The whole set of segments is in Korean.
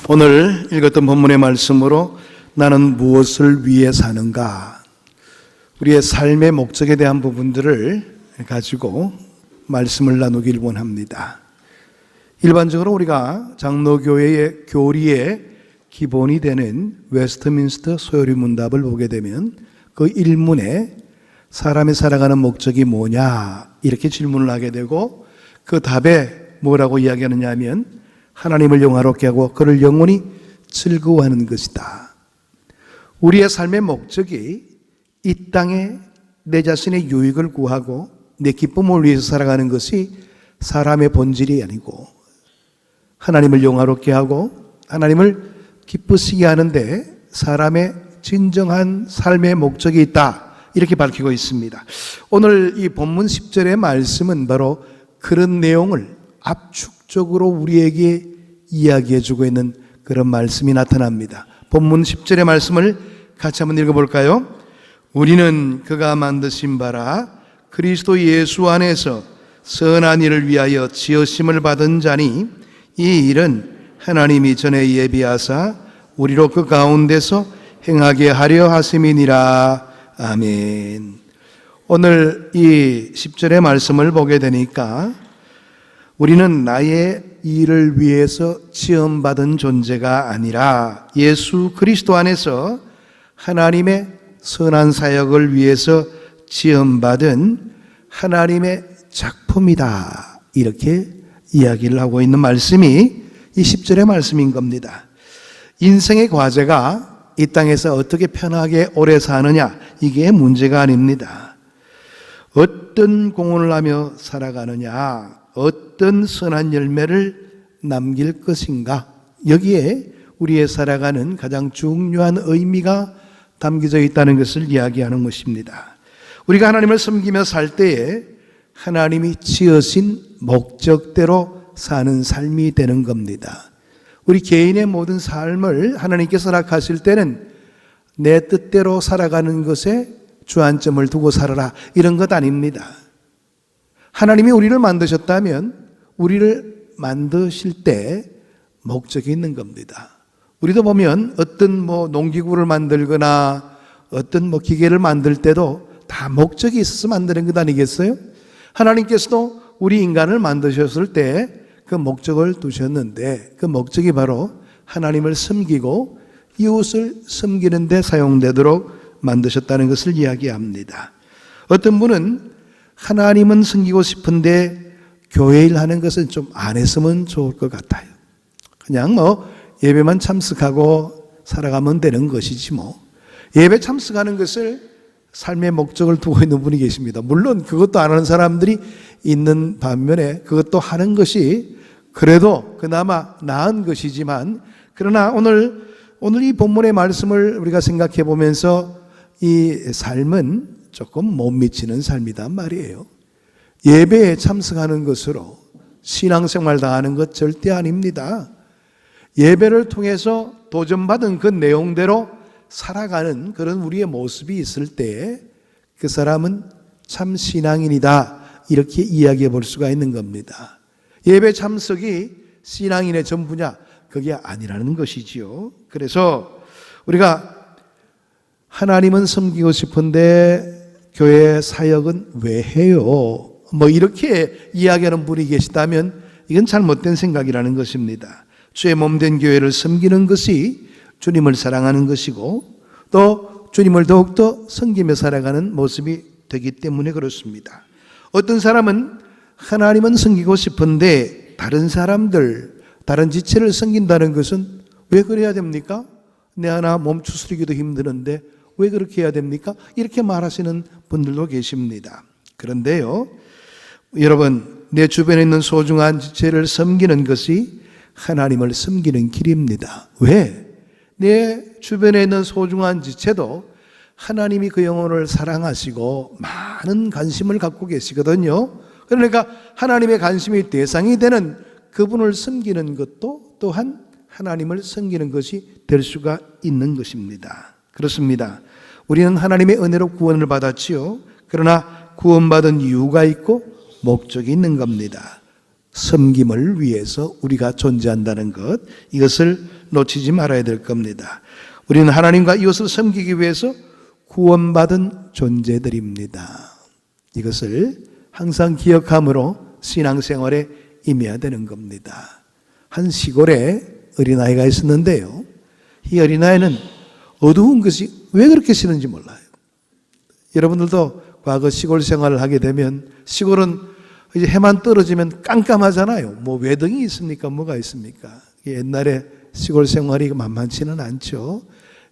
오늘 읽었던 본문의 말씀으로 나는 무엇을 위해 사는가, 우리의 삶의 목적에 대한 부분들을 가지고 말씀을 나누길 원합니다. 일반적으로 우리가 장로교회의 교리의 기본이 되는 웨스트민스터 소요리 문답을 보게 되면 그 1문에 사람이 살아가는 목적이 뭐냐 이렇게 질문을 하게 되고, 그 답에 뭐라고 이야기하느냐 하면 하나님을 영화롭게 하고 그를 영원히 즐거워하는 것이다. 우리의 삶의 목적이 이 땅에 내 자신의 유익을 구하고 내 기쁨을 위해서 살아가는 것이 사람의 본질이 아니고, 하나님을 영화롭게 하고 하나님을 기쁘시게 하는데 사람의 진정한 삶의 목적이 있다, 이렇게 밝히고 있습니다. 오늘 이 본문 10절의 말씀은 바로 그런 내용을 압축적으로 우리에게 이야기해 주고 있는 그런 말씀이 나타납니다. 본문 10절의 말씀을 같이 한번 읽어볼까요? 우리는 그가 만드신 바라 그리스도 예수 안에서 선한 일을 위하여 지으심을 받은 자니, 이 일은 하나님이 전에 예비하사 우리로 그 가운데서 행하게 하려 하심이니라. 아멘. 오늘 이 10절의 말씀을 보게 되니까 우리는 나의 일을 위해서 지음받은 존재가 아니라 예수 그리스도 안에서 하나님의 선한 사역을 위해서 지음받은 하나님의 작품이다, 이렇게 이야기를 하고 있는 말씀이 이 10절의 말씀인 겁니다. 인생의 과제가 이 땅에서 어떻게 편하게 오래 사느냐, 이게 문제가 아닙니다. 어떤 공헌을 하며 살아가느냐, 어떤 선한 열매를 남길 것인가, 여기에 우리의 살아가는 가장 중요한 의미가 담겨져 있다는 것을 이야기하는 것입니다. 우리가 하나님을 섬기며 살 때에 하나님이 지으신 목적대로 사는 삶이 되는 겁니다. 우리 개인의 모든 삶을 하나님께서 허락하실 때는 내 뜻대로 살아가는 것에 주안점을 두고 살아라, 이런 것 아닙니다. 하나님이 우리를 만드셨다면 우리를 만드실 때 목적이 있는 겁니다. 우리도 보면 어떤 농기구를 만들거나 어떤 기계를 만들 때도 다 목적이 있어서 만드는 것 아니겠어요? 하나님께서도 우리 인간을 만드셨을 때 그 목적을 두셨는데, 그 목적이 바로 하나님을 섬기고 이웃을 섬기는 데 사용되도록 만드셨다는 것을 이야기합니다. 어떤 분은 하나님은 섬기고 싶은데 교회 일 하는 것은 좀 안 했으면 좋을 것 같아요. 그냥 예배만 참석하고 살아가면 되는 것이지 예배 참석하는 것을 삶의 목적을 두고 있는 분이 계십니다. 물론 그것도 안 하는 사람들이 있는 반면에 그것도 하는 것이 그래도 그나마 나은 것이지만, 그러나 오늘 이 본문의 말씀을 우리가 생각해 보면서 이 삶은 조금 못 미치는 삶이단 말이에요. 예배에 참석하는 것으로 신앙생활 다 하는 것 절대 아닙니다. 예배를 통해서 도전받은 그 내용대로 살아가는 그런 우리의 모습이 있을 때 그 사람은 참 신앙인이다, 이렇게 이야기해 볼 수가 있는 겁니다. 예배 참석이 신앙인의 전부냐? 그게 아니라는 것이지요. 그래서 우리가 하나님은 섬기고 싶은데 교회 사역은 왜 해요? 이렇게 이야기하는 분이 계시다면 이건 잘못된 생각이라는 것입니다. 주의 몸된 교회를 섬기는 것이 주님을 사랑하는 것이고, 또 주님을 더욱더 섬기며 살아가는 모습이 되기 때문에 그렇습니다. 어떤 사람은 하나님은 섬기고 싶은데 다른 사람들, 다른 지체를 섬긴다는 것은 왜 그래야 됩니까? 내 하나 몸 추스리기도 힘드는데 왜 그렇게 해야 됩니까? 이렇게 말하시는 분들도 계십니다. 그런데요, 여러분, 내 주변에 있는 소중한 지체를 섬기는 것이 하나님을 섬기는 길입니다. 왜? 내 주변에 있는 소중한 지체도 하나님이 그 영혼을 사랑하시고 많은 관심을 갖고 계시거든요. 그러니까 하나님의 관심이 대상이 되는 그분을 섬기는 것도 또한 하나님을 섬기는 것이 될 수가 있는 것입니다. 그렇습니다. 우리는 하나님의 은혜로 구원을 받았지요. 그러나 구원받은 이유가 있고 목적이 있는 겁니다. 섬김을 위해서 우리가 존재한다는 것, 이것을 놓치지 말아야 될 겁니다. 우리는 하나님과 이웃을 섬기기 위해서 구원받은 존재들입니다. 이것을 항상 기억함으로 신앙생활에 임해야 되는 겁니다. 한 시골에 어린아이가 있었는데요. 이 어린아이는 어두운 것이 왜 그렇게 싫은지 몰라요. 여러분들도 과거 시골 생활을 하게 되면 시골은 이제 해만 떨어지면 깜깜하잖아요. 뭐 외등이 있습니까? 뭐가 있습니까? 옛날에 시골 생활이 만만치는 않죠.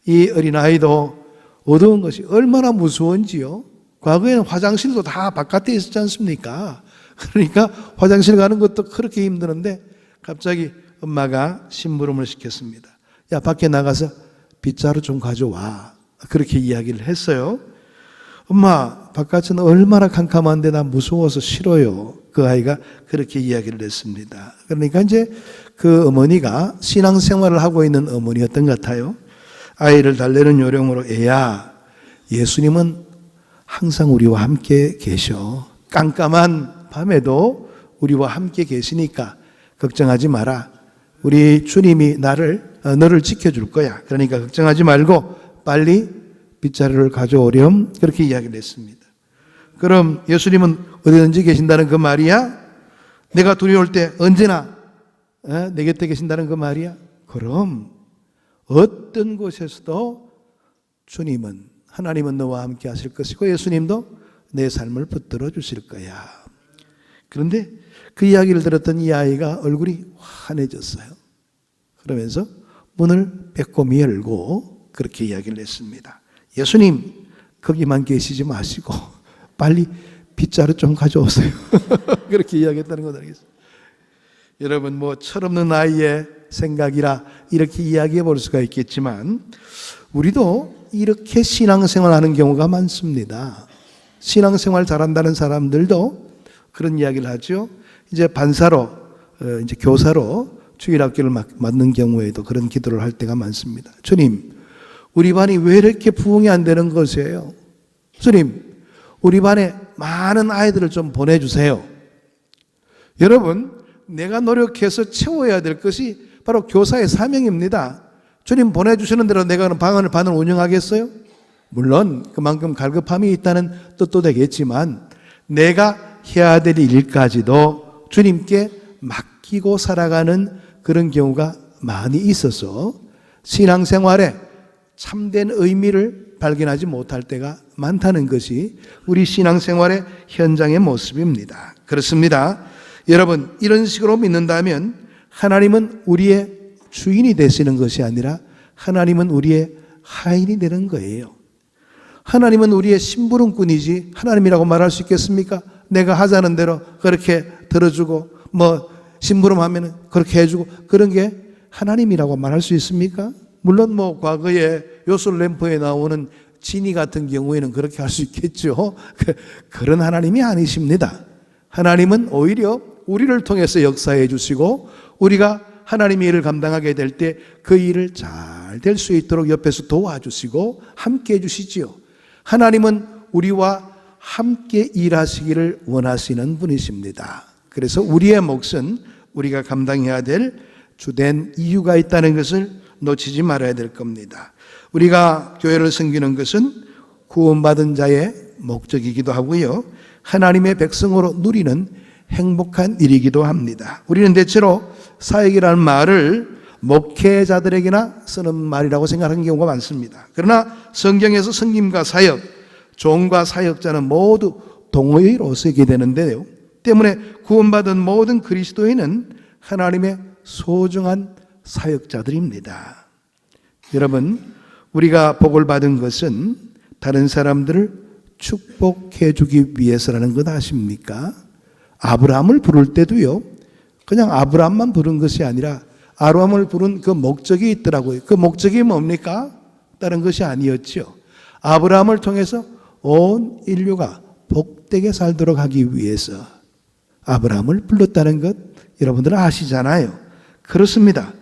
이 어린아이도 어두운 것이 얼마나 무서운지요. 과거에는 화장실도 다 바깥에 있었지 않습니까? 그러니까 화장실 가는 것도 그렇게 힘드는데 갑자기 엄마가 심부름을 시켰습니다. 야, 밖에 나가서 빗자루 좀 가져와. 그렇게 이야기를 했어요. 엄마, 바깥은 얼마나 캄캄한데 나 무서워서 싫어요. 그 아이가 그렇게 이야기를 했습니다. 그러니까 이제 그 어머니가 신앙생활을 하고 있는 어머니였던 것 같아요. 아이를 달래는 요령으로, 애야, 예수님은 항상 우리와 함께 계셔. 깜깜한 밤에도 우리와 함께 계시니까 걱정하지 마라. 우리 주님이 너를 지켜줄 거야. 그러니까 걱정하지 말고 빨리 빗자루를 가져오렴. 그렇게 이야기를 했습니다. 그럼 예수님은 어디든지 계신다는 그 말이야? 내가 두려울 때 언제나 내 곁에 계신다는 그 말이야? 그럼 어떤 곳에서도 하나님은 너와 함께 하실 것이고 예수님도 내 삶을 붙들어 주실 거야. 그런데 그 이야기를 들었던 이 아이가 얼굴이 환해졌어요. 그러면서 문을 빼꼼히 열고 그렇게 이야기를 했습니다. 예수님, 거기만 계시지 마시고 빨리 빗자루 좀 가져오세요. 그렇게 이야기했다는 것 아니겠어요? 여러분, 뭐 철없는 아이의 생각이라 이렇게 이야기해 볼 수가 있겠지만 우리도 이렇게 신앙생활하는 경우가 많습니다. 신앙생활 잘한다는 사람들도 그런 이야기를 하죠. 이제 반사로, 이제 교사로 주일학교를 맡는 경우에도 그런 기도를 할 때가 많습니다. 주님, 우리 반이 왜 이렇게 부흥이 안 되는 것이에요? 주님, 우리 반에 많은 아이들을 좀 보내주세요. 여러분, 내가 노력해서 채워야 될 것이 바로 교사의 사명입니다. 주님 보내주시는 대로 내가 반을 운영하겠어요? 물론 그만큼 갈급함이 있다는 뜻도 되겠지만 내가 해야 될 일까지도 주님께 맡기고 살아가는 그런 경우가 많이 있어서 신앙생활에 참된 의미를 발견하지 못할 때가 많다는 것이 우리 신앙생활의 현장의 모습입니다. 그렇습니다. 여러분, 이런 식으로 믿는다면 하나님은 우리의 주인이 되시는 것이 아니라 하나님은 우리의 하인이 되는 거예요. 하나님은 우리의 심부름꾼이지 하나님이라고 말할 수 있겠습니까? 내가 하자는 대로 그렇게 들어주고 심부름하면 그렇게 해주고 그런 게 하나님이라고 말할 수 있습니까? 물론 과거에 요술램프에 나오는 지니 같은 경우에는 그렇게 할 수 있겠죠. 그런 하나님이 아니십니다. 하나님은 오히려 우리를 통해서 역사해 주시고 우리가 하나님의 일을 감당하게 될 때 그 일을 잘 될 수 있도록 옆에서 도와주시고 함께 해주시지요. 하나님은 우리와 함께 일하시기를 원하시는 분이십니다. 그래서 우리의 몫은 우리가 감당해야 될 주된 이유가 있다는 것을 놓치지 말아야 될 겁니다. 우리가 교회를 섬기는 것은 구원받은 자의 목적이기도 하고요. 하나님의 백성으로 누리는 행복한 일이기도 합니다. 우리는 대체로 사역이라는 말을 목회자들에게나 쓰는 말이라고 생각하는 경우가 많습니다. 그러나 성경에서 섬김과 사역, 종과 사역자는 모두 동의로 쓰게 되는데요. 때문에 구원받은 모든 그리스도인은 하나님의 소중한 사역자들입니다. 여러분, 우리가 복을 받은 것은 다른 사람들을 축복해 주기 위해서라는 것 아십니까? 아브라함을 부를 때도요, 그냥 아브라함만 부른 것이 아니라 아브라함을 부른 그 목적이 있더라고요. 그 목적이 뭡니까? 다른 것이 아니었죠. 아브라함을 통해서 온 인류가 복되게 살도록 하기 위해서 아브라함을 불렀다는 것 여러분들은 아시잖아요. 그렇습니다.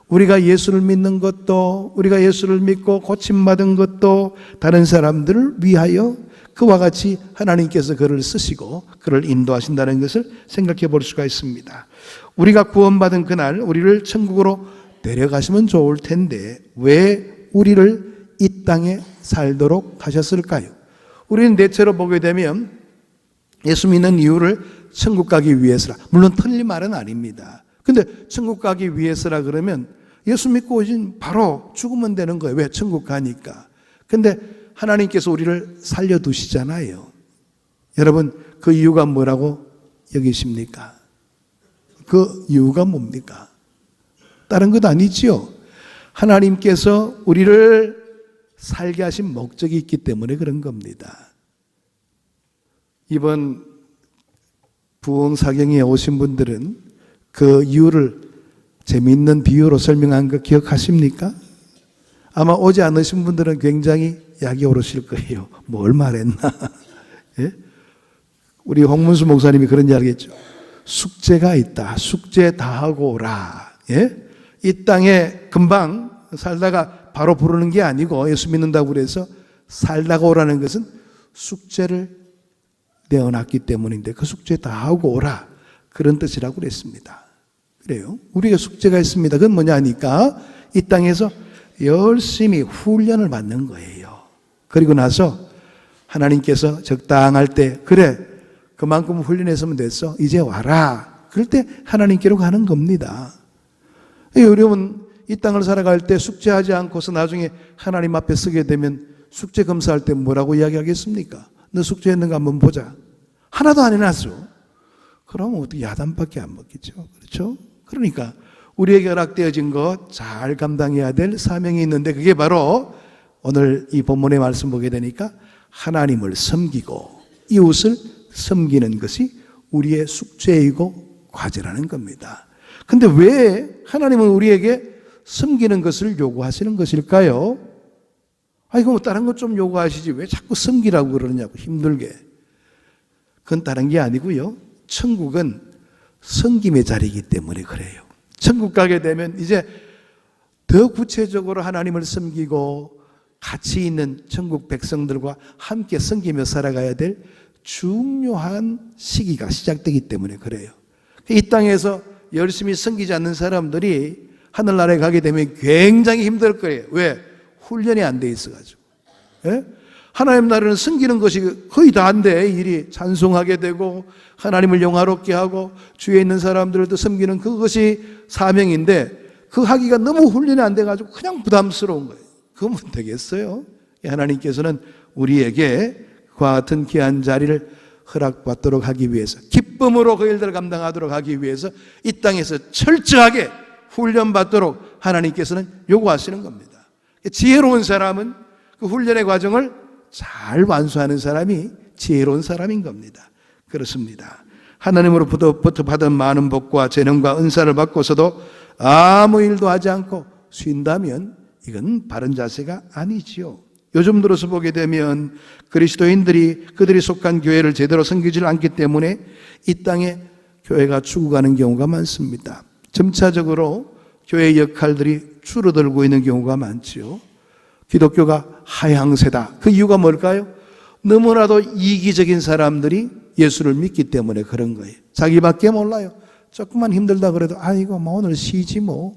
우리가 예수를 믿는 것도, 우리가 예수를 믿고 고침받은 것도 다른 사람들을 위하여 그와 같이 하나님께서 그를 쓰시고 그를 인도하신다는 것을 생각해 볼 수가 있습니다. 우리가 구원받은 그날 우리를 천국으로 데려가시면 좋을 텐데 왜 우리를 이 땅에 살도록 하셨을까요? 우리는 대체로 보게 되면 예수 믿는 이유를 천국 가기 위해서라. 물론 틀린 말은 아닙니다. 근데 천국 가기 위해서라 그러면 예수 믿고 오신 바로 죽으면 되는 거예요. 왜? 천국 가니까. 근데 하나님께서 우리를 살려두시잖아요. 여러분, 그 이유가 뭐라고 여기십니까? 그 이유가 뭡니까? 다른 것 아니지요. 하나님께서 우리를 살게 하신 목적이 있기 때문에 그런 겁니다. 이번 부흥사경에 오신 분들은 그 이유를 재미있는 비유로 설명한 거 기억하십니까? 아마 오지 않으신 분들은 굉장히 약이 오르실 거예요. 뭘 말했나? 예? 우리 홍문수 목사님이 그런 이야기 했죠. 숙제가 있다. 숙제 다 하고 오라. 예? 이 땅에 금방 살다가 바로 부르는 게 아니고 예수 믿는다고 그래서 살다가 오라는 것은 숙제를 내어놨기 때문인데 그 숙제 다 하고 오라. 그런 뜻이라고 그랬습니다. 그래요. 우리가 숙제가 있습니다. 그건 뭐냐니까 이 땅에서 열심히 훈련을 받는 거예요. 그리고 나서 하나님께서 적당할 때 그래 그만큼 훈련했으면 됐어. 이제 와라. 그럴 때 하나님께로 가는 겁니다. 여러분 이 땅을 살아갈 때 숙제하지 않고서 나중에 하나님 앞에 서게 되면 숙제 검사할 때 뭐라고 이야기하겠습니까? 너 숙제했는가 한번 보자. 하나도 안 해놨어. 그러면 어떻게 야단밖에 안 먹겠죠. 그렇죠? 그러니까 우리에게 허락되어진 것 잘 감당해야 될 사명이 있는데 그게 바로 오늘 이 본문의 말씀 보게 되니까 하나님을 섬기고 이웃을 섬기는 것이 우리의 숙제이고 과제라는 겁니다. 근데 왜 하나님은 우리에게 섬기는 것을 요구하시는 것일까요? 이거 뭐 다른 것 좀 요구하시지 왜 자꾸 섬기라고 그러냐고 힘들게. 그건 다른 게 아니고요. 천국은 섬김의 자리이기 때문에 그래요. 천국 가게 되면 이제 더 구체적으로 하나님을 섬기고 가치 있는 천국 백성들과 함께 섬기며 살아가야 될 중요한 시기가 시작되기 때문에 그래요. 이 땅에서 열심히 섬기지 않는 사람들이 하늘나라에 가게 되면 굉장히 힘들 거예요. 왜? 훈련이 안 돼 있어가지고. 예? 하나님 나라는 섬기는 것이 거의 다 안 돼. 일이 찬송하게 되고 하나님을 영화롭게 하고 주위에 있는 사람들도 섬기는 그것이 사명인데 그 하기가 너무 훈련이 안 돼가지고 그냥 부담스러운 거예요. 그러면 되겠어요? 하나님께서는 우리에게 그와 같은 귀한 자리를 허락받도록 하기 위해서 기쁨으로 그 일들을 감당하도록 하기 위해서 이 땅에서 철저하게 훈련받도록 하나님께서는 요구하시는 겁니다. 지혜로운 사람은 그 훈련의 과정을 잘 완수하는 사람이 지혜로운 사람인 겁니다. 그렇습니다. 하나님으로부터 받은 많은 복과 재능과 은사를 받고서도 아무 일도 하지 않고 쉰다면 이건 바른 자세가 아니지요. 요즘 들어서 보게 되면 그리스도인들이 그들이 속한 교회를 제대로 섬기지 않기 때문에 이 땅에 교회가 죽어가는 경우가 많습니다. 점차적으로 교회의 역할들이 줄어들고 있는 경우가 많지요. 기독교가 하향세다. 그 이유가 뭘까요? 너무나도 이기적인 사람들이 예수를 믿기 때문에 그런 거예요. 자기밖에 몰라요. 조금만 힘들다 그래도 아이고 뭐 오늘 쉬지 뭐.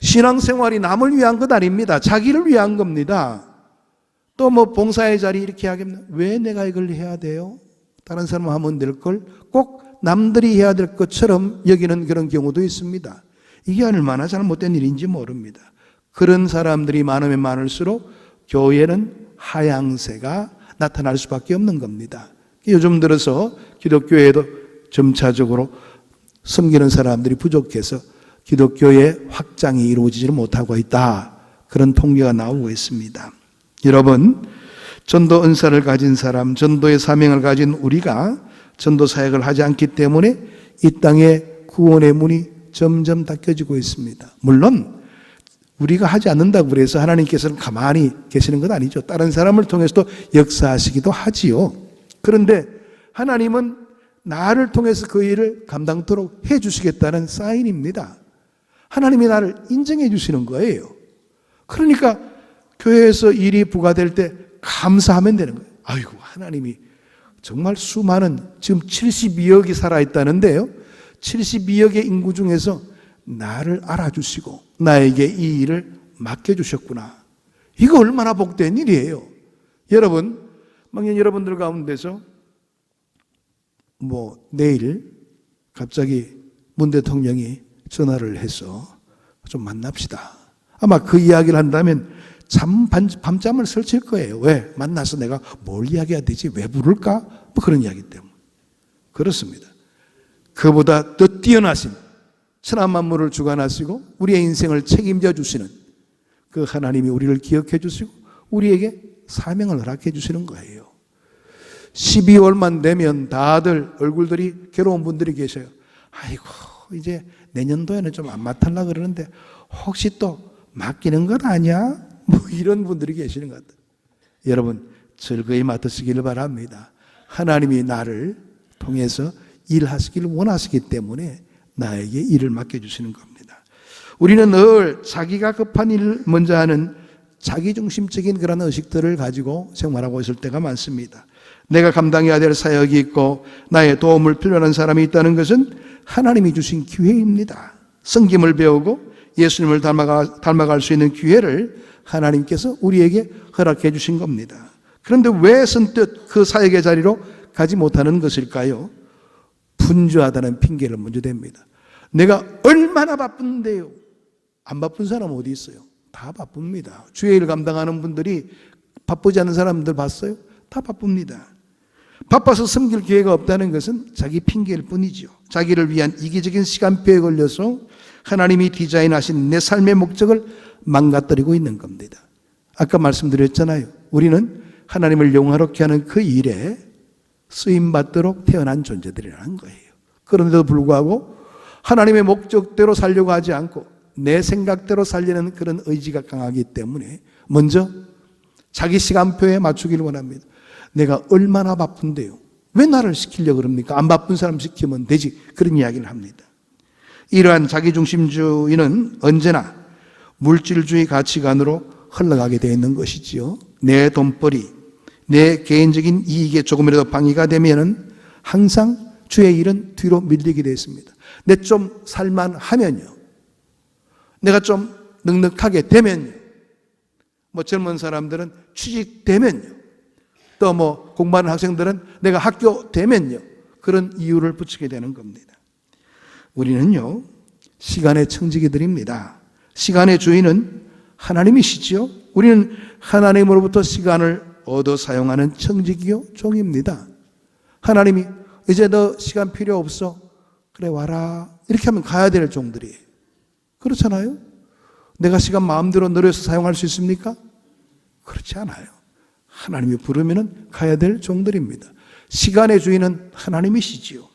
신앙생활이 남을 위한 것 아닙니다. 자기를 위한 겁니다. 또 뭐 봉사의 자리 이렇게 하겠나? 왜 내가 이걸 해야 돼요? 다른 사람 하면 될 걸 꼭 남들이 해야 될 것처럼 여기는 그런 경우도 있습니다. 이게 얼마나 잘못된 일인지 모릅니다. 그런 사람들이 많으면 많을수록 교회는 하향세가 나타날 수밖에 없는 겁니다. 요즘 들어서 기독교에도 점차적으로 섬기는 사람들이 부족해서 기독교의 확장이 이루어지지 못하고 있다. 그런 통계가 나오고 있습니다. 여러분, 전도 은사를 가진 사람, 전도의 사명을 가진 우리가 전도 사역을 하지 않기 때문에 이 땅의 구원의 문이 점점 닫혀지고 있습니다. 물론 우리가 하지 않는다고 그래서 하나님께서는 가만히 계시는 건 아니죠. 다른 사람을 통해서도 역사하시기도 하지요. 그런데 하나님은 나를 통해서 그 일을 감당토록 해주시겠다는 사인입니다. 하나님이 나를 인정해 주시는 거예요. 그러니까 교회에서 일이 부과될 때 감사하면 되는 거예요. 아이고, 하나님이 정말 수많은, 지금 72억이 살아있다는데요. 72억의 인구 중에서 나를 알아주시고 나에게 이 일을 맡겨주셨구나. 이거 얼마나 복된 일이에요. 여러분, 만약 여러분들 가운데서 내일 갑자기 문 대통령이 전화를 해서 좀 만납시다. 아마 그 이야기를 한다면 밤잠을 설칠 거예요. 왜? 만나서 내가 뭘 이야기해야 되지? 왜 부를까? 그런 이야기 때문에. 그렇습니다. 그보다 더 뛰어나신 천하 만물을 주관하시고 우리의 인생을 책임져 주시는 그 하나님이 우리를 기억해 주시고 우리에게 사명을 허락해 주시는 거예요. 12월만 되면 다들 얼굴들이 괴로운 분들이 계셔요. 아이고, 이제 내년도에는 좀 안 맡으려고 그러는데 혹시 또 맡기는 것 아니야? 이런 분들이 계시는 것 같아요. 여러분, 즐거이 맡으시기를 바랍니다. 하나님이 나를 통해서 일하시기를 원하시기 때문에 나에게 일을 맡겨주시는 겁니다. 우리는 늘 자기가 급한 일을 먼저 하는 자기중심적인 그런 의식들을 가지고 생활하고 있을 때가 많습니다. 내가 감당해야 될 사역이 있고 나의 도움을 필요한 사람이 있다는 것은 하나님이 주신 기회입니다. 성김을 배우고 예수님을 닮아갈 수 있는 기회를 하나님께서 우리에게 허락해 주신 겁니다. 그런데 왜 선뜻 그 사역의 자리로 가지 못하는 것일까요? 분주하다는 핑계를 먼저 댑니다. 내가 얼마나 바쁜데요. 안 바쁜 사람 어디 있어요? 다 바쁩니다. 주의 일 감당하는 분들이 바쁘지 않은 사람들 봤어요? 다 바쁩니다. 바빠서 섬길 기회가 없다는 것은 자기 핑계일 뿐이죠. 자기를 위한 이기적인 시간표에 걸려서 하나님이 디자인하신 내 삶의 목적을 망가뜨리고 있는 겁니다. 아까 말씀드렸잖아요. 우리는 하나님을 영화롭게 하는 그 일에 쓰임받도록 태어난 존재들이라는 거예요. 그런데도 불구하고 하나님의 목적대로 살려고 하지 않고 내 생각대로 살려는 그런 의지가 강하기 때문에 먼저 자기 시간표에 맞추기를 원합니다. 내가 얼마나 바쁜데요. 왜 나를 시키려고 그럽니까? 안 바쁜 사람 시키면 되지. 그런 이야기를 합니다. 이러한 자기중심주의는 언제나 물질주의 가치관으로 흘러가게 되어 있는 것이지요. 내 돈벌이, 내 개인적인 이익에 조금이라도 방해가 되면은 항상 주의 일은 뒤로 밀리게 되어 있습니다. 내 좀 살만하면요. 내가 좀 넉넉하게 되면요. 젊은 사람들은 취직되면요. 또 공부하는 학생들은 내가 학교 되면요. 그런 이유를 붙이게 되는 겁니다. 우리는요, 시간의 청지기들입니다. 시간의 주인은 하나님이시지요. 우리는 하나님으로부터 시간을 얻어 사용하는 청지기요, 종입니다. 하나님이 이제 너 시간 필요 없어. 그래, 와라. 이렇게 하면 가야 될 종들이에요. 그렇잖아요? 내가 시간 마음대로 늘려서 사용할 수 있습니까? 그렇지 않아요. 하나님이 부르면 가야 될 종들입니다. 시간의 주인은 하나님이시지요.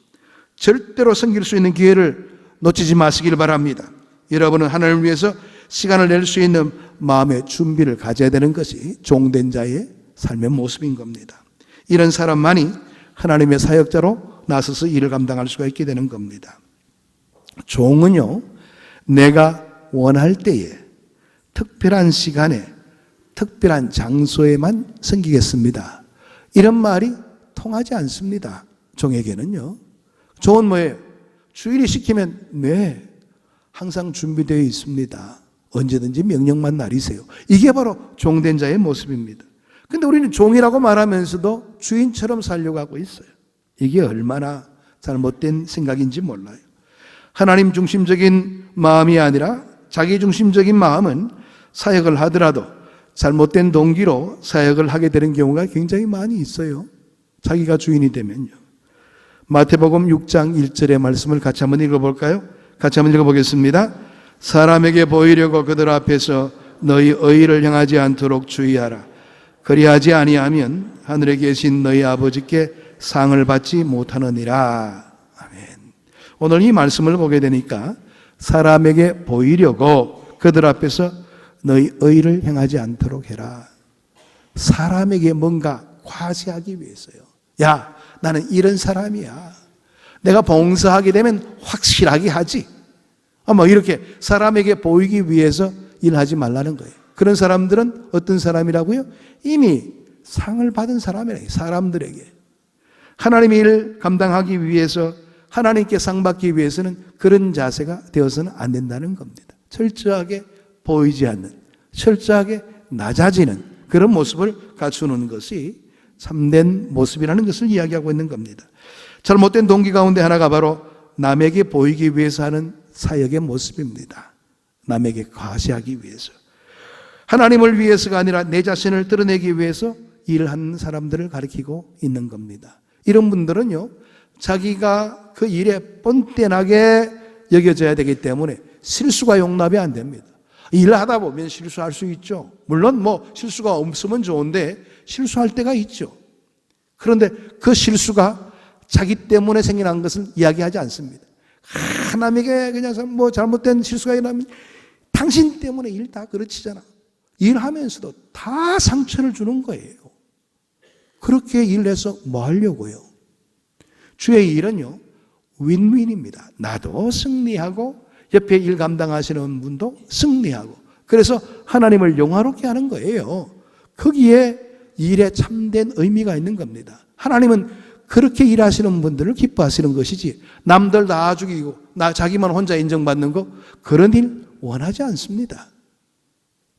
절대로 섬길 수 있는 기회를 놓치지 마시길 바랍니다. 여러분은 하나님을 위해서 시간을 낼 수 있는 마음의 준비를 가져야 되는 것이 종된 자의 삶의 모습인 겁니다. 이런 사람만이 하나님의 사역자로 나서서 일을 감당할 수가 있게 되는 겁니다. 종은요, 내가 원할 때에 특별한 시간에 특별한 장소에만 섬기겠습니다. 이런 말이 통하지 않습니다. 종에게는요. 종은 뭐예요? 주인이 시키면 네, 항상 준비되어 있습니다. 언제든지 명령만 내리세요. 이게 바로 종된 자의 모습입니다. 근데 우리는 종이라고 말하면서도 주인처럼 살려고 하고 있어요. 이게 얼마나 잘못된 생각인지 몰라요. 하나님 중심적인 마음이 아니라 자기 중심적인 마음은 사역을 하더라도 잘못된 동기로 사역을 하게 되는 경우가 굉장히 많이 있어요. 자기가 주인이 되면요. 마태복음 6장 1절의 말씀을 같이 한번 읽어볼까요? 같이 한번 읽어보겠습니다. 사람에게 보이려고 그들 앞에서 너희 의의를 행하지 않도록 주의하라. 그리하지 아니하면 하늘에 계신 너희 아버지께 상을 받지 못하느니라. 아멘. 오늘 이 말씀을 보게 되니까 사람에게 보이려고 그들 앞에서 너희 의의를 행하지 않도록 해라. 사람에게 뭔가 과시하기 위해서요. 야, 나는 이런 사람이야. 내가 봉사하게 되면 확실하게 하지. 이렇게 사람에게 보이기 위해서 일하지 말라는 거예요. 그런 사람들은 어떤 사람이라고요? 이미 상을 받은 사람들에게 하나님의 일 감당하기 위해서 하나님께 상 받기 위해서는 그런 자세가 되어서는 안 된다는 겁니다. 철저하게 보이지 않는, 철저하게 낮아지는 그런 모습을 갖추는 것이 참된 모습이라는 것을 이야기하고 있는 겁니다. 잘못된 동기 가운데 하나가 바로 남에게 보이기 위해서 하는 사역의 모습입니다. 남에게 과시하기 위해서. 하나님을 위해서가 아니라 내 자신을 드러내기 위해서 일하는 사람들을 가리키고 있는 겁니다. 이런 분들은요, 자기가 그 일에 뻔뻔하게 여겨져야 되기 때문에 실수가 용납이 안 됩니다. 일을 하다 보면 실수할 수 있죠. 물론 실수가 없으면 좋은데 실수할 때가 있죠. 그런데 그 실수가 자기 때문에 생겨난 것을 이야기하지 않습니다. 남에게 그냥 잘못된 실수가 일어나면 당신 때문에 일 다 그르치잖아. 일하면서도 다 상처를 주는 거예요. 그렇게 일해서 뭐 하려고요? 주의 일은요, 윈윈입니다. 나도 승리하고 옆에 일 감당하시는 분도 승리하고, 그래서 하나님을 영화롭게 하는 거예요. 거기에 일에 참된 의미가 있는 겁니다. 하나님은 그렇게 일하시는 분들을 기뻐하시는 것이지 남들 다 죽이고 자기만 혼자 인정받는 거, 그런 일 원하지 않습니다.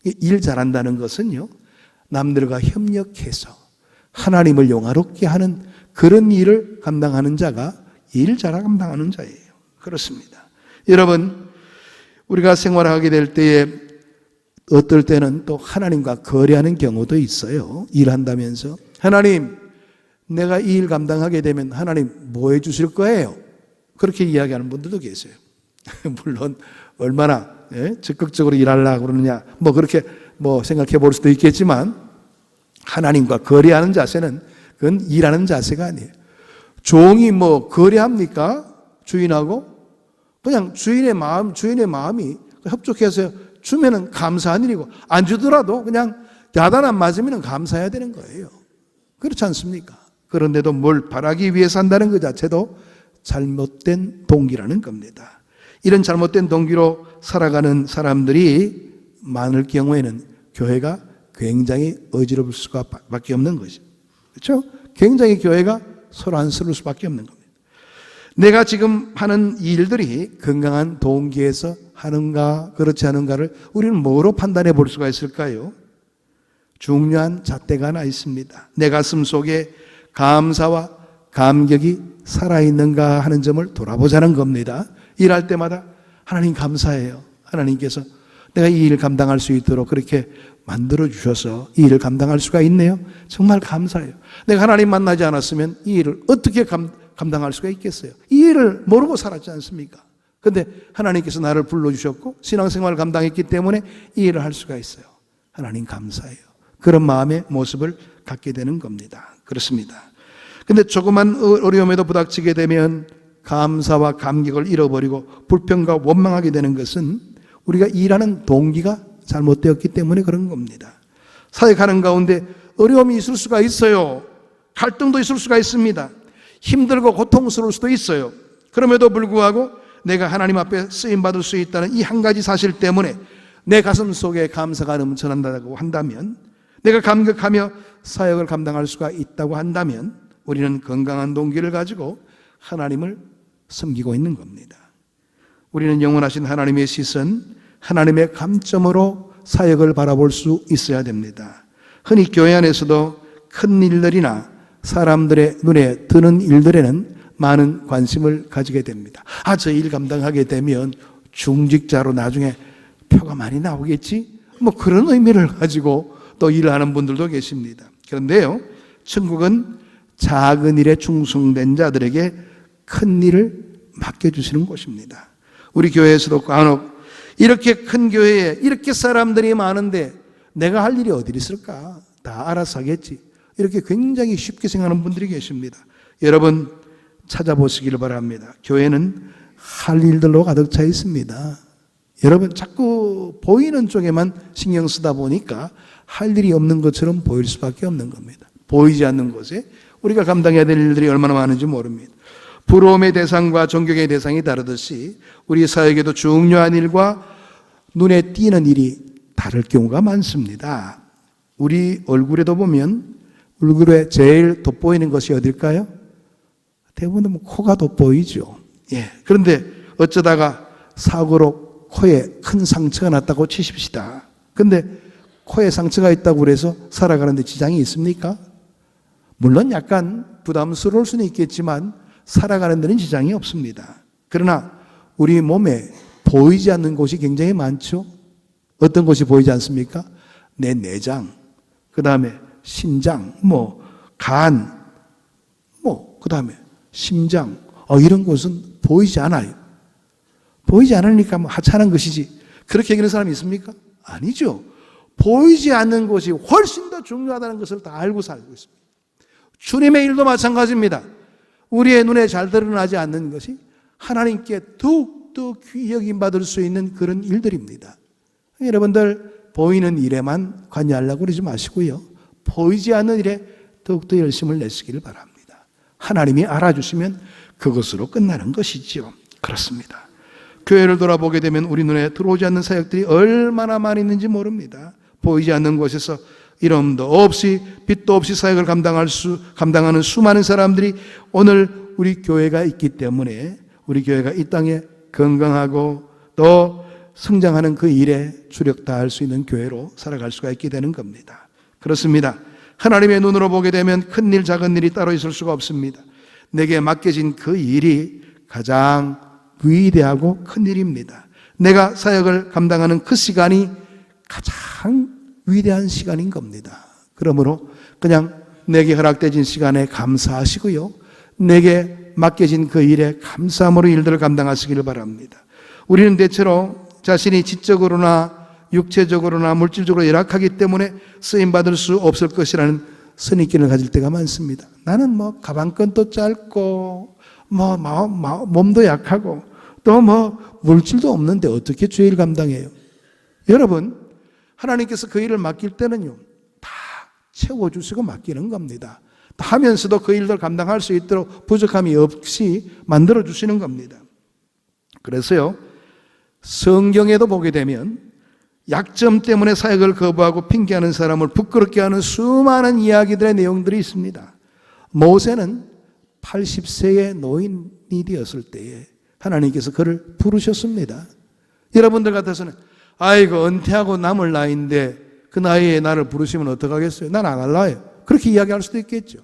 일 잘한다는 것은요, 남들과 협력해서 하나님을 영화롭게 하는 그런 일을 감당하는 자가 일 잘 감당하는 자예요. 그렇습니다. 여러분, 우리가 생활하게 될 때에 어떨 때는 또 하나님과 거래하는 경우도 있어요. 일한다면서 하나님, 내가 이 일 감당하게 되면 하나님 뭐 해주실 거예요? 그렇게 이야기하는 분들도 계세요. 물론 얼마나 적극적으로 일하려고 그러느냐 그렇게 생각해 볼 수도 있겠지만, 하나님과 거래하는 자세는 그건 일하는 자세가 아니에요. 종이 거래합니까? 주인하고? 그냥 주인의 마음이 협조해서 주면은 감사한 일이고, 안 주더라도 그냥 야단 안 맞으면 감사해야 되는 거예요. 그렇지 않습니까? 그런데도 뭘 바라기 위해서 한다는 것 자체도 잘못된 동기라는 겁니다. 이런 잘못된 동기로 살아가는 사람들이 많을 경우에는 교회가 굉장히 어지러울 수밖에 없는 것이죠. 그렇죠? 굉장히 교회가 소란스러울 수밖에 없는 겁니다. 내가 지금 하는 일들이 건강한 동기에서 하는가 그렇지 않은가를 우리는 뭐로 판단해 볼 수가 있을까요? 중요한 잣대가 하나 있습니다. 내 가슴 속에 감사와 감격이 살아있는가 하는 점을 돌아보자는 겁니다. 일할 때마다 하나님 감사해요. 하나님께서 내가 이 일을 감당할 수 있도록 그렇게 만들어 주셔서 이 일을 감당할 수가 있네요. 정말 감사해요. 내가 하나님 만나지 않았으면 이 일을 어떻게 감당할 수가 있겠어요? 이 일을 모르고 살았지 않습니까? 그런데 하나님께서 나를 불러주셨고 신앙생활을 감당했기 때문에 이 일을 할 수가 있어요. 하나님 감사해요. 그런 마음의 모습을 갖게 되는 겁니다. 그렇습니다. 그런데 조그만 어려움에도 부닥치게 되면 감사와 감격을 잃어버리고 불평과 원망하게 되는 것은 우리가 일하는 동기가 잘못되었기 때문에 그런 겁니다. 사역하는 가운데 어려움이 있을 수가 있어요. 갈등도 있을 수가 있습니다. 힘들고 고통스러울 수도 있어요. 그럼에도 불구하고 내가 하나님 앞에 쓰임받을 수 있다는 이 한 가지 사실 때문에 내 가슴 속에 감사가 넘쳐난다고 한다면, 내가 감격하며 사역을 감당할 수가 있다고 한다면 우리는 건강한 동기를 가지고 하나님을 섬기고 있는 겁니다. 우리는 영원하신 하나님의 시선, 하나님의 감점으로 사역을 바라볼 수 있어야 됩니다. 흔히 교회 안에서도 큰 일들이나 사람들의 눈에 드는 일들에는 많은 관심을 가지게 됩니다. 저 일 감당하게 되면 중직자로 나중에 표가 많이 나오겠지? 그런 의미를 가지고 또 일하는 분들도 계십니다. 그런데요, 천국은 작은 일에 충성된 자들에게 큰 일을 맡겨주시는 곳입니다. 우리 교회에서도 간혹 이렇게 큰 교회에 이렇게 사람들이 많은데 내가 할 일이 어디 있을까? 다 알아서 하겠지. 이렇게 굉장히 쉽게 생각하는 분들이 계십니다. 여러분 찾아보시기를 바랍니다. 교회는 할 일들로 가득 차 있습니다. 여러분 자꾸 보이는 쪽에만 신경 쓰다 보니까 할 일이 없는 것처럼 보일 수밖에 없는 겁니다. 보이지 않는 곳에 우리가 감당해야 될 일들이 얼마나 많은지 모릅니다. 부러움의 대상과 존경의 대상이 다르듯이 우리 사역에도 중요한 일과 눈에 띄는 일이 다를 경우가 많습니다. 우리 얼굴에도 보면 얼굴에 제일 돋보이는 것이 어딜까요? 대부분 뭐 코가 돋보이죠. 예. 그런데 어쩌다가 사고로 코에 큰 상처가 났다고 치십시다. 근데 코에 상처가 있다고 그래서 살아가는데 지장이 있습니까? 물론 약간 부담스러울 수는 있겠지만 살아가는 데는 지장이 없습니다. 그러나 우리 몸에 보이지 않는 곳이 굉장히 많죠. 어떤 곳이 보이지 않습니까? 내 내장, 그 다음에 심장, 간, 그 다음에 심장, 이런 곳은 보이지 않아요. 보이지 않으니까 하찮은 것이지. 그렇게 얘기하는 사람이 있습니까? 아니죠. 보이지 않는 것이 훨씬 더 중요하다는 것을 다 알고 살고 있습니다. 주님의 일도 마찬가지입니다. 우리의 눈에 잘 드러나지 않는 것이 하나님께 더욱더 귀히 여김받을 수 있는 그런 일들입니다. 여러분들 보이는 일에만 관여하려고 그러지 마시고요. 보이지 않는 일에 더욱더 열심을 내시기를 바랍니다. 하나님이 알아주시면 그것으로 끝나는 것이지요. 그렇습니다. 교회를 돌아보게 되면 우리 눈에 들어오지 않는 사역들이 얼마나 많이 있는지 모릅니다. 보이지 않는 곳에서 이름도 없이 빛도 없이 사역을 감당하는 수많은 사람들이 오늘 우리 교회가 있기 때문에 우리 교회가 이 땅에 건강하고 또 성장하는 그 일에 주력 다할 수 있는 교회로 살아갈 수가 있게 되는 겁니다. 그렇습니다. 하나님의 눈으로 보게 되면 큰 일 작은 일이 따로 있을 수가 없습니다. 내게 맡겨진 그 일이 가장 위대하고 큰 일입니다. 내가 사역을 감당하는 그 시간이 가장 위대한 시간인 겁니다. 그러므로 그냥 내게 허락되진 시간에 감사하시고요. 내게 맡겨진 그 일에 감사함으로 일들을 감당하시기를 바랍니다. 우리는 대체로 자신이 지적으로나 육체적으로나 물질적으로 열악하기 때문에 쓰임받을 수 없을 것이라는 선입견을 가질 때가 많습니다. 나는 가방끈도 짧고 몸도 약하고 또 물질도 없는데 어떻게 주의 일 감당해요? 여러분, 하나님께서 그 일을 맡길 때는요, 다 채워주시고 맡기는 겁니다. 하면서도 그 일을 감당할 수 있도록 부족함이 없이 만들어주시는 겁니다. 그래서요, 성경에도 보게 되면 약점 때문에 사역을 거부하고 핑계하는 사람을 부끄럽게 하는 수많은 이야기들의 내용들이 있습니다. 모세는 80세의 노인이 되었을 때에 하나님께서 그를 부르셨습니다. 여러분들 같아서는 아이고 은퇴하고 남을 나이인데 그 나이에 나를 부르시면 어떡하겠어요? 난 안 할래요. 그렇게 이야기할 수도 있겠죠.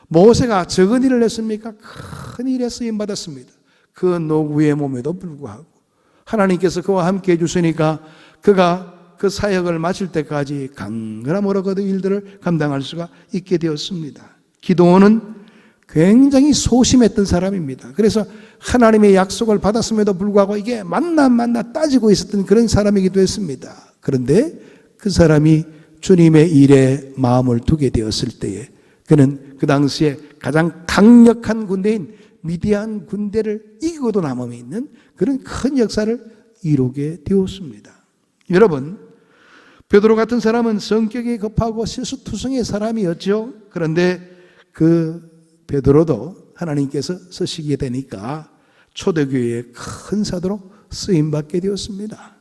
모세가 적은 일을 했습니까? 큰 일에 쓰임받았습니다. 그 노구의 몸에도 불구하고 하나님께서 그와 함께 해주시니까 그가 그 사역을 마칠 때까지 강건함으로 그 일들을 감당할 수가 있게 되었습니다. 기도원은 굉장히 소심했던 사람입니다. 그래서 하나님의 약속을 받았음에도 불구하고 이게 맞나 따지고 있었던 그런 사람이기도 했습니다. 그런데 그 사람이 주님의 일에 마음을 두게 되었을 때에 그는 그 당시에 가장 강력한 군대인 미디안 군대를 이기고도 남음이 있는 그런 큰 역사를 이루게 되었습니다. 여러분, 베드로 같은 사람은 성격이 급하고 실수투성의 사람이었죠. 그런데 그 베드로도 하나님께서 쓰시게 되니까 초대교회의 큰 사도로 쓰임받게 되었습니다.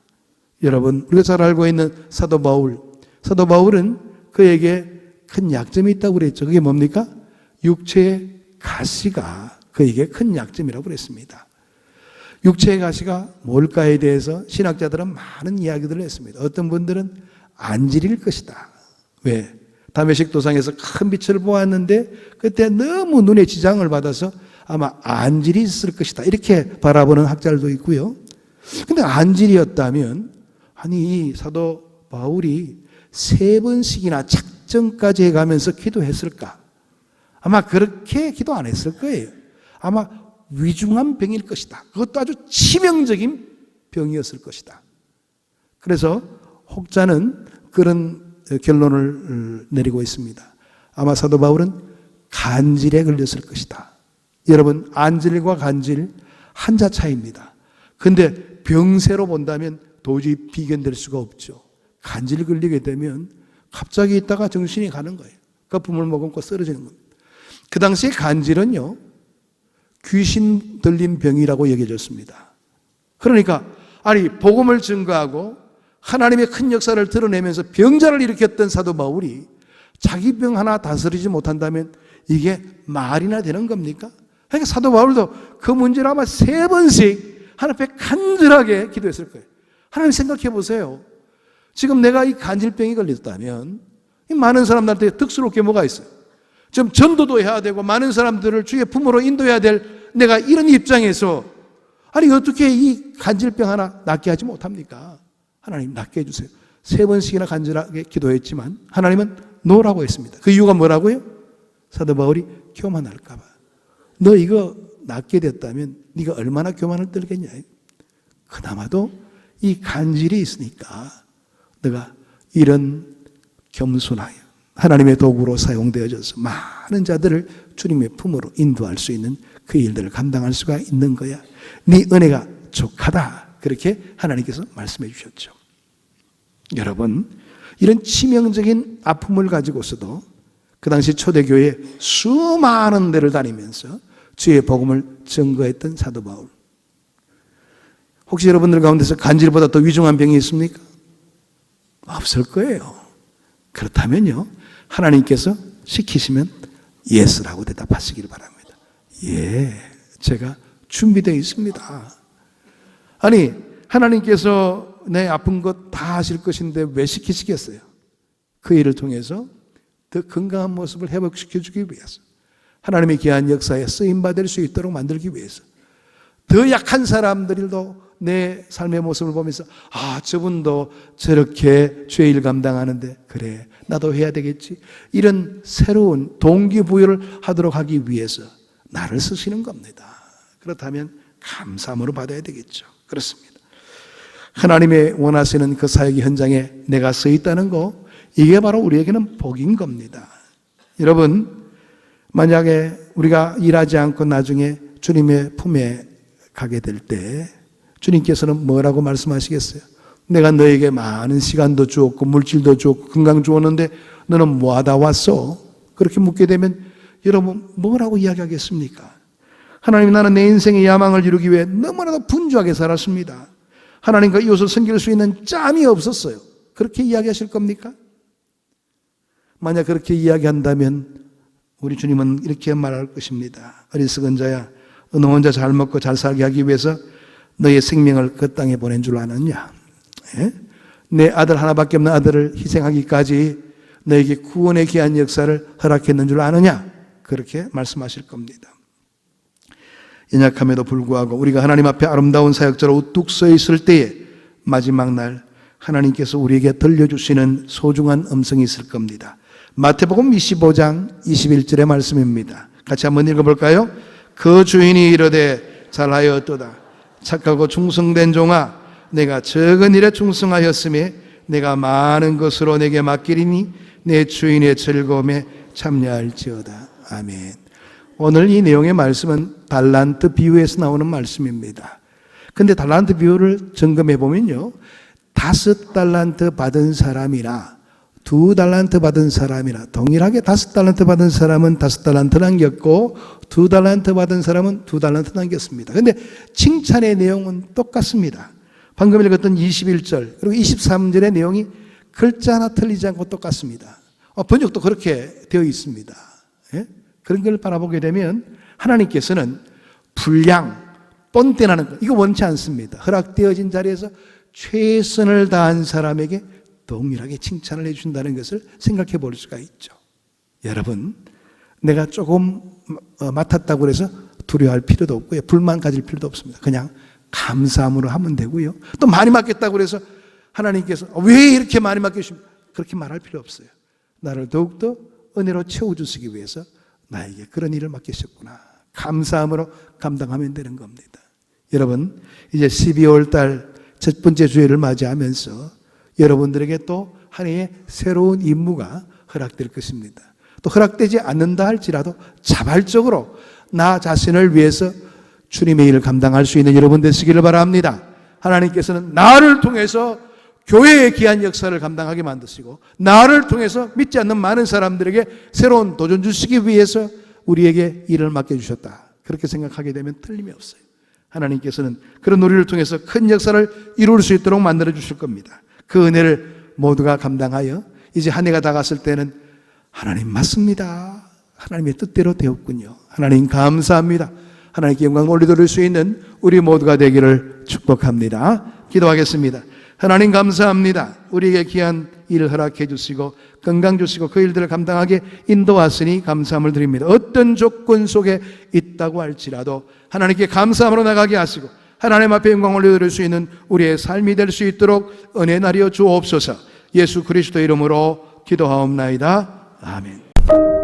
여러분, 우리가 잘 알고 있는 사도 바울은 그에게 큰 약점이 있다고 그랬죠. 그게 뭡니까? 육체의 가시가 그에게 큰 약점이라고 그랬습니다. 육체의 가시가 뭘까에 대해서 신학자들은 많은 이야기들을 했습니다. 어떤 분들은 안질일 것이다. 왜? 다메섹 도상에서 큰 빛을 보았는데 그때 너무 눈에 지장을 받아서 아마 안질이 있을 것이다. 이렇게 바라보는 학자들도 있고요. 근데 안질이었다면 아니 이 사도 바울이 3번씩이나 작정까지 해가면서 기도했을까? 아마 그렇게 기도 안 했을 거예요. 아마 위중한 병일 것이다. 그것도 아주 치명적인 병이었을 것이다. 그래서 혹자는 그런 결론을 내리고 있습니다. 아마 사도 바울은 간질에 걸렸을 것이다. 여러분, 안질과 간질 한자 차이입니다. 근데 병세로 본다면 도저히 비견될 수가 없죠. 간질 걸리게 되면 갑자기 있다가 정신이 가는 거예요. 거품을 머금고 쓰러지는 겁니다. 그 당시에 간질은요, 귀신 들린 병이라고 여겨졌습니다. 그러니까 아니 복음을 증거하고 하나님의 큰 역사를 드러내면서 병자를 일으켰던 사도 바울이 자기 병 하나 다스리지 못한다면 이게 말이나 되는 겁니까? 그러니까 사도 바울도 그 문제를 아마 3번씩 하나님 앞에 간절하게 기도했을 거예요. 하나님 생각해 보세요. 지금 내가 이 간질병이 걸렸다면 이 많은 사람들한테 득스러울 게 뭐가 있어요? 좀 전도도 해야 되고 많은 사람들을 주의 품으로 인도해야 될 내가 이런 입장에서 아니 어떻게 이 간질병 하나 낫게 하지 못합니까? 하나님 낫게 해주세요. 3번씩이나 간절하게 기도했지만 하나님은 노라고 했습니다. 그 이유가 뭐라고요? 사도 바울이 교만할까 봐. 너 이거 낫게 됐다면 네가 얼마나 교만을 떨겠냐. 그나마도 이 간질이 있으니까 너가 이런 겸손하여 하나님의 도구로 사용되어져서 많은 자들을 주님의 품으로 인도할 수 있는 그 일들을 감당할 수가 있는 거야. 네 은혜가 족하다. 그렇게 하나님께서 말씀해 주셨죠. 여러분, 이런 치명적인 아픔을 가지고서도 그 당시 초대교회에 수많은 데를 다니면서 주의 복음을 증거했던 사도 바울. 혹시 여러분들 가운데서 간질보다 더 위중한 병이 있습니까? 없을 거예요. 그렇다면요, 하나님께서 시키시면 예스라고 대답하시길 바랍니다. 예, 제가 준비되어 있습니다. 아니, 하나님께서 내 아픈 것 다 하실 것인데 왜 시키시겠어요? 그 일을 통해서 더 건강한 모습을 회복시켜주기 위해서, 하나님의 귀한 역사에 쓰임받을 수 있도록 만들기 위해서, 더 약한 사람들도 내 삶의 모습을 보면서 아, 저분도 저렇게 죄일 감당하는데 그래, 나도 해야 되겠지, 이런 새로운 동기부여를 하도록 하기 위해서 나를 쓰시는 겁니다. 그렇다면 감사함으로 받아야 되겠죠. 그렇습니다. 하나님의 원하시는 그 사역의 현장에 내가 서 있다는 거, 이게 바로 우리에게는 복인 겁니다. 여러분, 만약에 우리가 일하지 않고 나중에 주님의 품에 가게 될 때 주님께서는 뭐라고 말씀하시겠어요? 내가 너에게 많은 시간도 주었고 물질도 주었고 건강 주었는데 너는 뭐 하다 왔어? 그렇게 묻게 되면 여러분 뭐라고 이야기하겠습니까? 하나님, 나는 내 인생의 야망을 이루기 위해 너무나도 분주하게 살았습니다. 하나님과 이웃을 섬길 수 있는 짬이 없었어요. 그렇게 이야기하실 겁니까? 만약 그렇게 이야기한다면 우리 주님은 이렇게 말할 것입니다. 어리석은 자야, 너 혼자 잘 먹고 잘 살게 하기 위해서 너의 생명을 그 땅에 보낸 줄 아느냐? 예? 내 아들 하나밖에 없는 아들을 희생하기까지 너에게 구원의 귀한 역사를 허락했는 줄 아느냐? 그렇게 말씀하실 겁니다. 연약함에도 불구하고 우리가 하나님 앞에 아름다운 사역자로 우뚝 서 있을 때에 마지막 날 하나님께서 우리에게 들려주시는 소중한 음성이 있을 겁니다. 마태복음 25장 21절의 말씀입니다. 같이 한번 읽어볼까요? 그 주인이 이르되 잘하였도다. 착하고 충성된 종아, 내가 적은 일에 충성하였으며 내가 많은 것으로 내게 맡기리니 내 주인의 즐거움에 참여할지어다. 아멘. 오늘 이 내용의 말씀은 달란트 비유에서 나오는 말씀입니다. 근데 달란트 비유를 점검해 보면요, 5달란트 받은 사람이나 2달란트 받은 사람이나 동일하게 5달란트 받은 사람은 5달란트 남겼고 2달란트 받은 사람은 2달란트 남겼습니다. 근데 칭찬의 내용은 똑같습니다. 방금 읽었던 21절 그리고 23절의 내용이 글자 하나 틀리지 않고 똑같습니다. 번역도 그렇게 되어 있습니다. 예? 그런 걸 바라보게 되면 하나님께서는 분량, 뻔때나는 것, 이거 원치 않습니다. 허락되어진 자리에서 최선을 다한 사람에게 동일하게 칭찬을 해준다는 것을 생각해 볼 수가 있죠. 여러분, 내가 조금 맡았다고 해서 두려워할 필요도 없고요, 불만 가질 필요도 없습니다. 그냥 감사함으로 하면 되고요. 또 많이 맡겼다고 해서 하나님께서 왜 이렇게 많이 맡기십니까? 그렇게 말할 필요 없어요. 나를 더욱더 은혜로 채워주시기 위해서 나에게 그런 일을 맡기셨구나, 감사함으로 감당하면 되는 겁니다. 여러분, 이제 12월 달 첫 번째 주일을 맞이하면서 여러분들에게 또 한 해의 새로운 임무가 허락될 것입니다. 또 허락되지 않는다 할지라도 자발적으로 나 자신을 위해서 주님의 일을 감당할 수 있는 여러분 되시기를 바랍니다. 하나님께서는 나를 통해서 교회의 귀한 역사를 감당하게 만드시고 나를 통해서 믿지 않는 많은 사람들에게 새로운 도전 주시기 위해서 우리에게 일을 맡겨주셨다. 그렇게 생각하게 되면 틀림이 없어요. 하나님께서는 그런 우리를 통해서 큰 역사를 이룰 수 있도록 만들어 주실 겁니다. 그 은혜를 모두가 감당하여 이제 한 해가 다 갔을 때는 하나님 맞습니다. 하나님의 뜻대로 되었군요. 하나님 감사합니다. 하나님께 영광 올려드릴 수 있는 우리 모두가 되기를 축복합니다. 기도하겠습니다. 하나님 감사합니다. 우리에게 귀한 일을 허락해 주시고 건강 주시고 그 일들을 감당하게 인도하시니 감사함을 드립니다. 어떤 조건 속에 있다고 할지라도 하나님께 감사함으로 나가게 하시고 하나님 앞에 영광 올려드릴 수 있는 우리의 삶이 될 수 있도록 은혜 나리여 주옵소서. 예수 그리스도 이름으로 기도하옵나이다. 아멘.